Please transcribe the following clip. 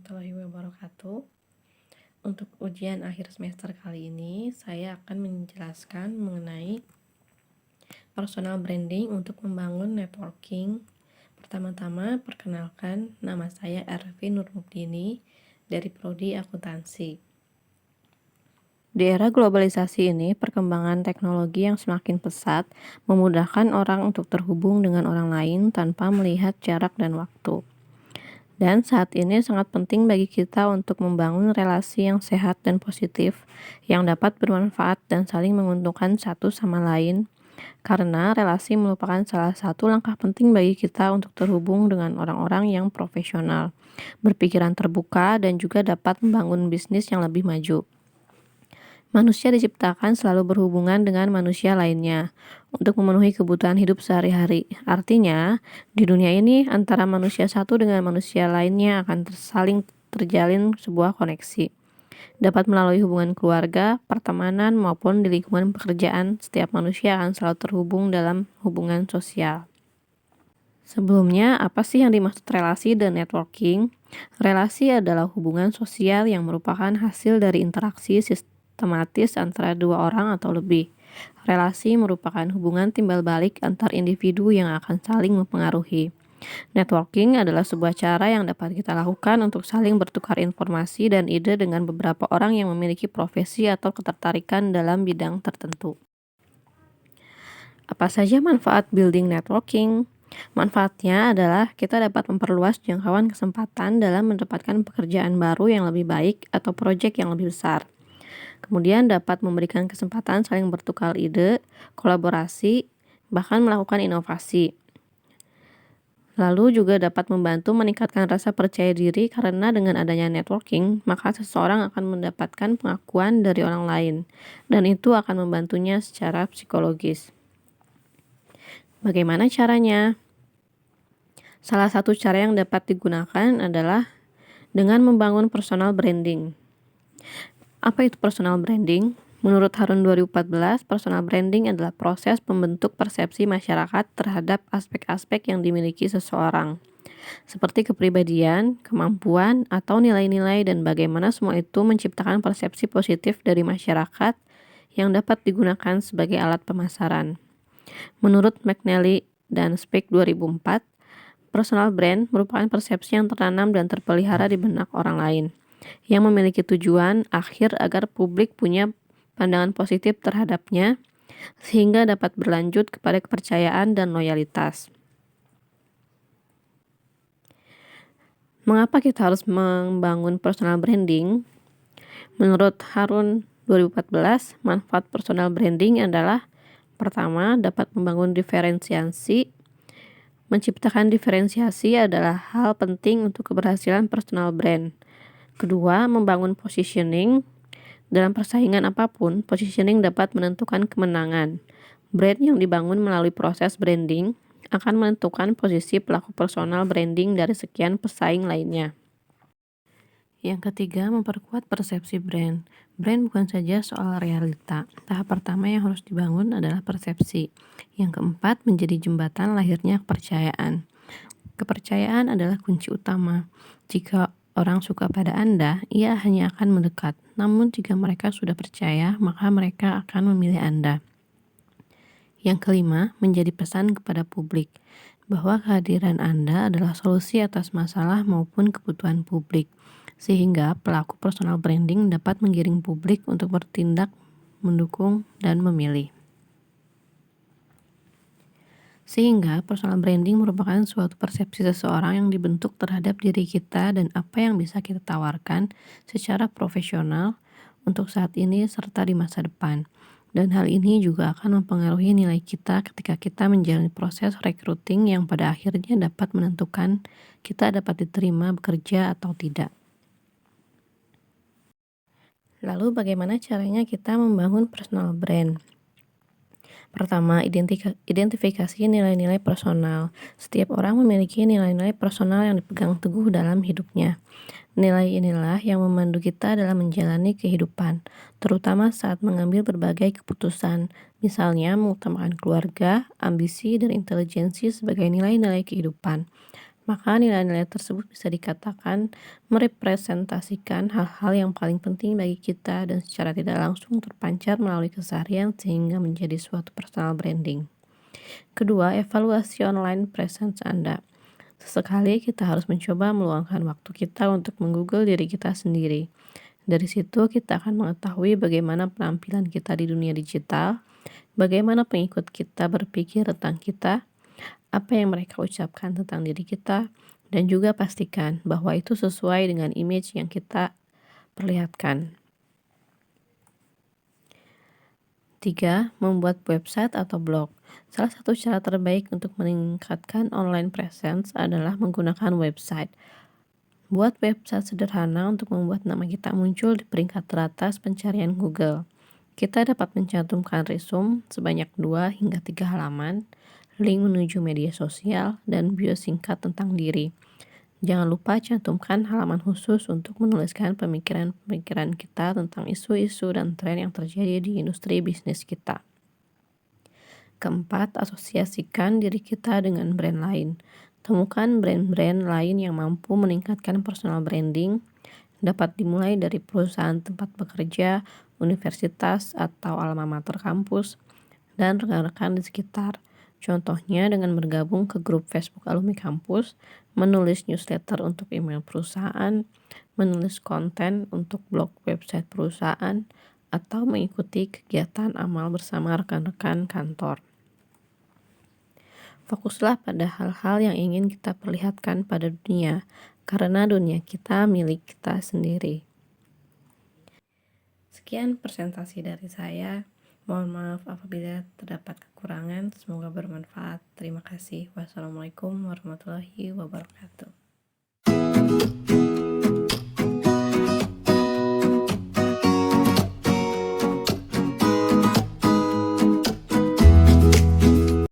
warahmatullahi wabarakatuh. Untuk ujian akhir semester kali ini, saya akan menjelaskan mengenai personal branding untuk membangun networking. Pertama-tama, perkenalkan, nama saya Arfi Nurmukdini dari Prodi Akuntansi. Di era globalisasi ini, perkembangan teknologi yang semakin pesat memudahkan orang untuk terhubung dengan orang lain tanpa melihat jarak dan waktu. Dan saat ini sangat penting bagi kita untuk membangun relasi yang sehat dan positif, yang dapat bermanfaat dan saling menguntungkan satu sama lain, karena relasi merupakan salah satu langkah penting bagi kita untuk terhubung dengan orang-orang yang profesional, berpikiran terbuka, dan juga dapat membangun bisnis yang lebih maju. Manusia diciptakan selalu berhubungan dengan manusia lainnya untuk memenuhi kebutuhan hidup sehari-hari. Artinya, di dunia ini antara manusia satu dengan manusia lainnya akan saling terjalin sebuah koneksi. Dapat melalui hubungan keluarga, pertemanan, maupun di lingkungan pekerjaan, setiap manusia akan selalu terhubung dalam hubungan sosial. Sebelumnya, apa sih yang dimaksud relasi dan networking? Relasi adalah hubungan sosial yang merupakan hasil dari interaksi sistematis antara dua orang atau lebih. Relasi merupakan hubungan timbal balik antar individu yang akan saling mempengaruhi. Networking adalah sebuah cara yang dapat kita lakukan untuk saling bertukar informasi dan ide dengan beberapa orang yang memiliki profesi atau ketertarikan dalam bidang tertentu. Apa saja manfaat building networking? Manfaatnya adalah kita dapat memperluas jangkauan kesempatan dalam mendapatkan pekerjaan baru yang lebih baik atau proyek yang lebih besar. Kemudian dapat memberikan kesempatan saling bertukar ide, kolaborasi, bahkan melakukan inovasi. Lalu juga dapat membantu meningkatkan rasa percaya diri karena dengan adanya networking, maka seseorang akan mendapatkan pengakuan dari orang lain, dan itu akan membantunya secara psikologis. Bagaimana caranya? Salah satu cara yang dapat digunakan adalah dengan membangun personal branding. Apa itu personal branding? Menurut Harun 2014, personal branding adalah proses membentuk persepsi masyarakat terhadap aspek-aspek yang dimiliki seseorang, seperti kepribadian, kemampuan, atau nilai-nilai, dan bagaimana semua itu menciptakan persepsi positif dari masyarakat yang dapat digunakan sebagai alat pemasaran. Menurut McNally dan Speck 2004, personal brand merupakan persepsi yang tertanam dan terpelihara di benak orang lain, yang memiliki tujuan akhir agar publik punya pandangan positif terhadapnya, sehingga dapat berlanjut kepada kepercayaan dan loyalitas. Mengapa kita harus membangun personal branding? Menurut Harun 2014, manfaat personal branding adalah pertama, dapat membangun diferensiasi. Menciptakan diferensiasi adalah hal penting untuk keberhasilan personal brand. Kedua, membangun positioning. Dalam persaingan apapun, positioning dapat menentukan kemenangan. Brand yang dibangun melalui proses branding akan menentukan posisi pelaku personal branding dari sekian pesaing lainnya. Yang ketiga, memperkuat persepsi brand. Brand bukan saja soal realita. Tahap pertama yang harus dibangun adalah persepsi. Yang keempat, menjadi jembatan lahirnya kepercayaan. Kepercayaan adalah kunci utama. Jika orang suka pada Anda, ia hanya akan mendekat. Namun jika mereka sudah percaya, maka mereka akan memilih Anda. Yang kelima, menjadi pesan kepada publik bahwa kehadiran Anda adalah solusi atas masalah maupun kebutuhan publik, sehingga pelaku personal branding dapat menggiring publik untuk bertindak, mendukung, dan memilih. Sehingga personal branding merupakan suatu persepsi seseorang yang dibentuk terhadap diri kita dan apa yang bisa kita tawarkan secara profesional untuk saat ini serta di masa depan. Dan hal ini juga akan mempengaruhi nilai kita ketika kita menjalani proses recruiting yang pada akhirnya dapat menentukan kita dapat diterima bekerja atau tidak. Lalu bagaimana caranya kita membangun personal brand? Pertama, identifikasi nilai-nilai personal. Setiap orang memiliki nilai-nilai personal yang dipegang teguh dalam hidupnya. Nilai inilah yang memandu kita dalam menjalani kehidupan, terutama saat mengambil berbagai keputusan, misalnya mengutamakan keluarga, ambisi, dan intelijensi sebagai nilai-nilai kehidupan. Maka nilai-nilai tersebut bisa dikatakan merepresentasikan hal-hal yang paling penting bagi kita dan secara tidak langsung terpancar melalui keseharian sehingga menjadi suatu personal branding. Kedua, evaluasi online presence Anda. Sesekali kita harus mencoba meluangkan waktu kita untuk menggoogle diri kita sendiri. Dari situ kita akan mengetahui bagaimana penampilan kita di dunia digital, bagaimana pengikut kita berpikir tentang kita, apa yang mereka ucapkan tentang diri kita, dan juga pastikan bahwa itu sesuai dengan image yang kita perlihatkan. 3. Membuat website atau blog. Salah satu cara terbaik untuk meningkatkan online presence adalah menggunakan website. Buat website sederhana untuk membuat nama kita muncul di peringkat teratas pencarian Google. Kita dapat mencantumkan resume sebanyak 2 hingga 3 halaman, link menuju media sosial, dan bio singkat tentang diri. Jangan lupa cantumkan halaman khusus untuk menuliskan pemikiran-pemikiran kita tentang isu-isu dan tren yang terjadi di industri bisnis kita. Keempat, asosiasikan diri kita dengan brand lain. Temukan brand-brand lain yang mampu meningkatkan personal branding. Dapat dimulai dari perusahaan tempat bekerja, universitas, atau alma mater kampus, dan rekan-rekan di sekitar. Contohnya dengan bergabung ke grup Facebook alumni kampus, menulis newsletter untuk email perusahaan, menulis konten untuk blog website perusahaan, atau mengikuti kegiatan amal bersama rekan-rekan kantor. Fokuslah pada hal-hal yang ingin kita perlihatkan pada dunia, karena dunia kita milik kita sendiri. Sekian presentasi dari saya. Mohon maaf apabila terdapat kekurangan. Semoga bermanfaat. Terima kasih. Wassalamualaikum warahmatullahi wabarakatuh.